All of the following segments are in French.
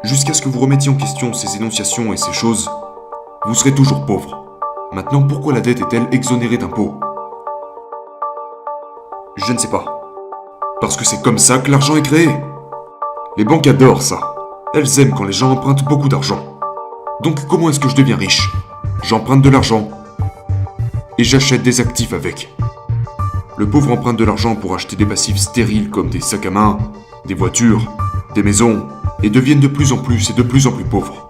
Jusqu'à ce que vous remettiez en question ces énonciations et ces choses, vous serez toujours pauvre. Maintenant, pourquoi la dette est-elle exonérée d'impôts? Je ne sais pas. Parce que c'est comme ça que l'argent est créé. Les banques adorent ça. Elles aiment quand les gens empruntent beaucoup d'argent. Donc comment est-ce que je deviens riche? J'emprunte de l'argent. Et j'achète des actifs avec. Le pauvre emprunte de l'argent pour acheter des passifs stériles comme des sacs à main, des voitures, des maisons, et deviennent de plus en plus et de plus en plus pauvres.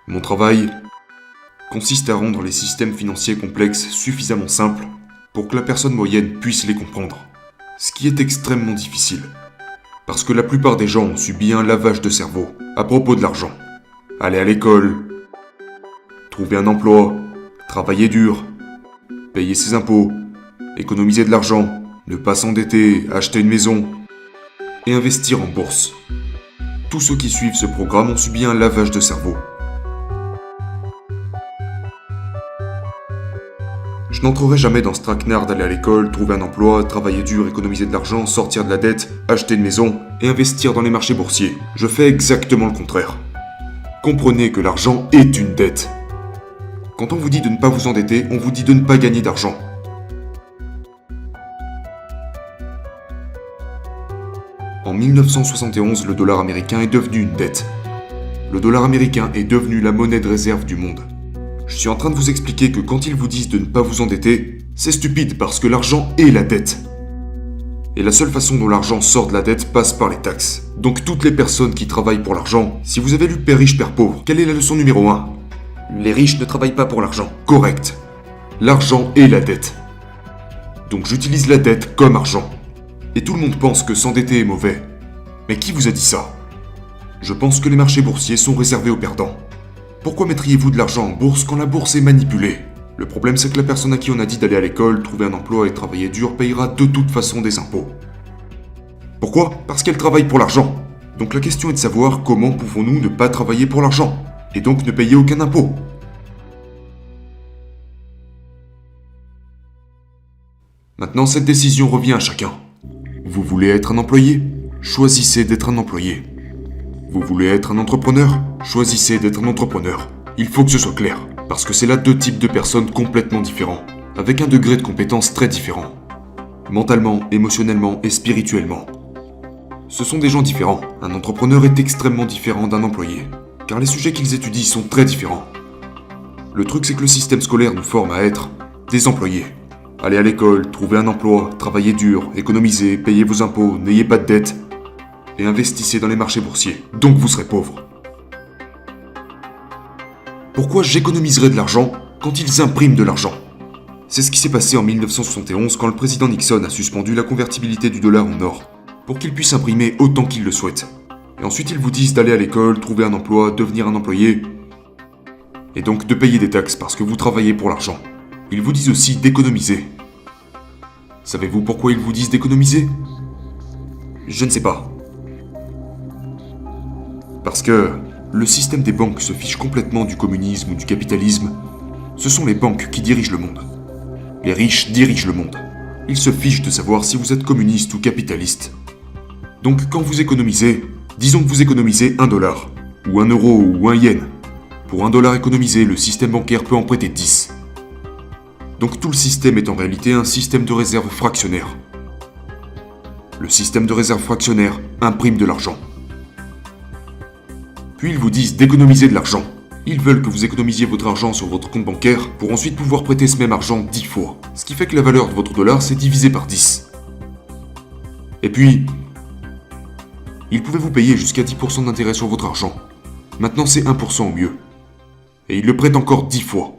Mon travail consiste à rendre les systèmes financiers complexes suffisamment simples pour que la personne moyenne puisse les comprendre. Ce qui est extrêmement difficile. Parce que la plupart des gens ont subi un lavage de cerveau à propos de l'argent. Aller à l'école, trouver un emploi, travailler dur, payer ses impôts, économiser de l'argent, ne pas s'endetter, acheter une maison et investir en bourse. Tous ceux qui suivent ce programme ont subi un lavage de cerveau. Je n'entrerai jamais dans ce traquenard d'aller à l'école, trouver un emploi, travailler dur, économiser de l'argent, sortir de la dette, acheter une maison et investir dans les marchés boursiers. Je fais exactement le contraire. Comprenez que l'argent est une dette. Quand on vous dit de ne pas vous endetter, on vous dit de ne pas gagner d'argent. En 1971, le dollar américain est devenu une dette. Le dollar américain est devenu la monnaie de réserve du monde. Je suis en train de vous expliquer que quand ils vous disent de ne pas vous endetter, c'est stupide parce que l'argent est la dette. Et la seule façon dont l'argent sort de la dette passe par les taxes. Donc toutes les personnes qui travaillent pour l'argent, si vous avez lu Père riche, Père pauvre, quelle est la leçon numéro 1? Les riches ne travaillent pas pour l'argent. Correct. L'argent est la dette. Donc j'utilise la dette comme argent. Et tout le monde pense que s'endetter est mauvais. Mais qui vous a dit ça? Je pense que les marchés boursiers sont réservés aux perdants. Pourquoi mettriez-vous de l'argent en bourse quand la bourse est manipulée? Le problème, c'est que la personne à qui on a dit d'aller à l'école, trouver un emploi et travailler dur payera de toute façon des impôts. Pourquoi? Parce qu'elle travaille pour l'argent. Donc la question est de savoir comment pouvons-nous ne pas travailler pour l'argent, et donc ne payer aucun impôt. Maintenant, cette décision revient à chacun. Vous voulez être un employé? Choisissez d'être un employé. Vous voulez être un entrepreneur? Choisissez d'être un entrepreneur. Il faut que ce soit clair, parce que c'est là deux types de personnes complètement différents, avec un degré de compétence très différent. Mentalement, émotionnellement et spirituellement. Ce sont des gens différents. Un entrepreneur est extrêmement différent d'un employé, car les sujets qu'ils étudient sont très différents. Le truc, c'est que le système scolaire nous forme à être des employés. Allez à l'école, trouver un emploi, travailler dur, économiser, payer vos impôts, n'ayez pas de dettes, et investissez dans les marchés boursiers. Donc vous serez pauvre. Pourquoi j'économiserais de l'argent quand ils impriment de l'argent? C'est ce qui s'est passé en 1971 quand le président Nixon a suspendu la convertibilité du dollar en or, pour qu'il puisse imprimer autant qu'il le souhaite. Et ensuite ils vous disent d'aller à l'école, trouver un emploi, devenir un employé, et donc de payer des taxes parce que vous travaillez pour l'argent. Ils vous disent aussi d'économiser. Savez-vous pourquoi ils vous disent d'économiser? Je ne sais pas. Parce que le système des banques se fiche complètement du communisme ou du capitalisme. Ce sont les banques qui dirigent le monde. Les riches dirigent le monde. Ils se fichent de savoir si vous êtes communiste ou capitaliste. Donc quand vous économisez, disons que vous économisez $1, ou €1 ou €1. Pour $1 économisé, le système bancaire peut en prêter 10. Donc tout le système est en réalité un système de réserve fractionnaire. Le système de réserve fractionnaire imprime de l'argent. Puis ils vous disent d'économiser de l'argent. Ils veulent que vous économisiez votre argent sur votre compte bancaire pour ensuite pouvoir prêter ce même argent 10 fois. Ce qui fait que la valeur de votre dollar s'est divisée par 10. Et puis, ils pouvaient vous payer jusqu'à 10% d'intérêt sur votre argent. Maintenant c'est 1% au mieux. Et ils le prêtent encore 10 fois.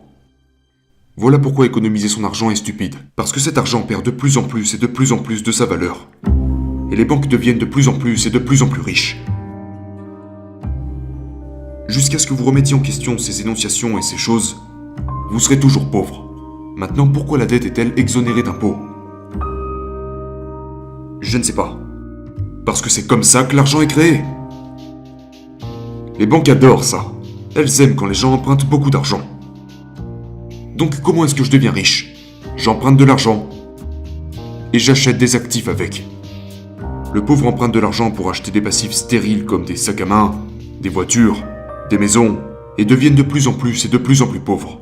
Voilà pourquoi économiser son argent est stupide. Parce que cet argent perd de plus en plus et de plus en plus de sa valeur. Et les banques deviennent de plus en plus et de plus en plus riches. Jusqu'à ce que vous remettiez en question ces énonciations et ces choses, vous serez toujours pauvre. Maintenant, pourquoi la dette est-elle exonérée d'impôts? Je ne sais pas. Parce que c'est comme ça que l'argent est créé. Les banques adorent ça. Elles aiment quand les gens empruntent beaucoup d'argent. Donc comment est-ce que je deviens riche? J'emprunte de l'argent et j'achète des actifs avec. Le pauvre emprunte de l'argent pour acheter des passifs stériles comme des sacs à main, des voitures, des maisons, et deviennent de plus en plus et de plus en plus pauvres.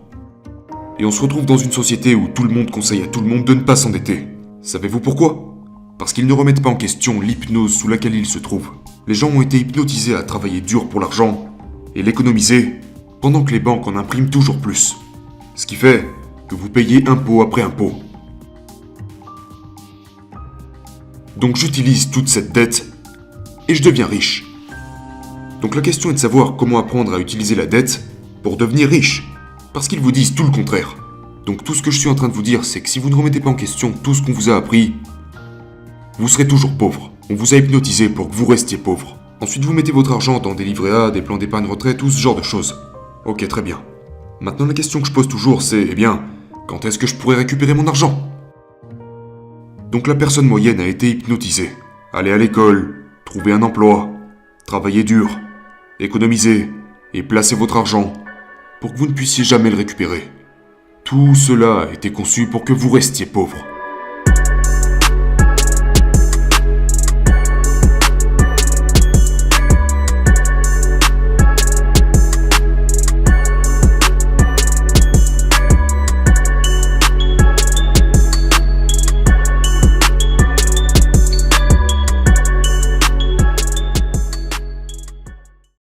Et on se retrouve dans une société où tout le monde conseille à tout le monde de ne pas s'endetter. Savez-vous pourquoi? Parce qu'ils ne remettent pas en question l'hypnose sous laquelle ils se trouvent. Les gens ont été hypnotisés à travailler dur pour l'argent et l'économiser, pendant que les banques en impriment toujours plus. Ce qui fait que vous payez impôt après impôt. Donc j'utilise toute cette dette et je deviens riche. Donc la question est de savoir comment apprendre à utiliser la dette pour devenir riche. Parce qu'ils vous disent tout le contraire. Donc tout ce que je suis en train de vous dire, c'est que si vous ne remettez pas en question tout ce qu'on vous a appris, vous serez toujours pauvre. On vous a hypnotisé pour que vous restiez pauvre. Ensuite vous mettez votre argent dans des livrets A, des plans d'épargne retraite, tout ce genre de choses. Ok, très bien. Maintenant la question que je pose toujours c'est, quand est-ce que je pourrais récupérer mon argent? Donc la personne moyenne a été hypnotisée. Aller à l'école, trouver un emploi, travailler dur, économiser et placer votre argent pour que vous ne puissiez jamais le récupérer. Tout cela a été conçu pour que vous restiez pauvre.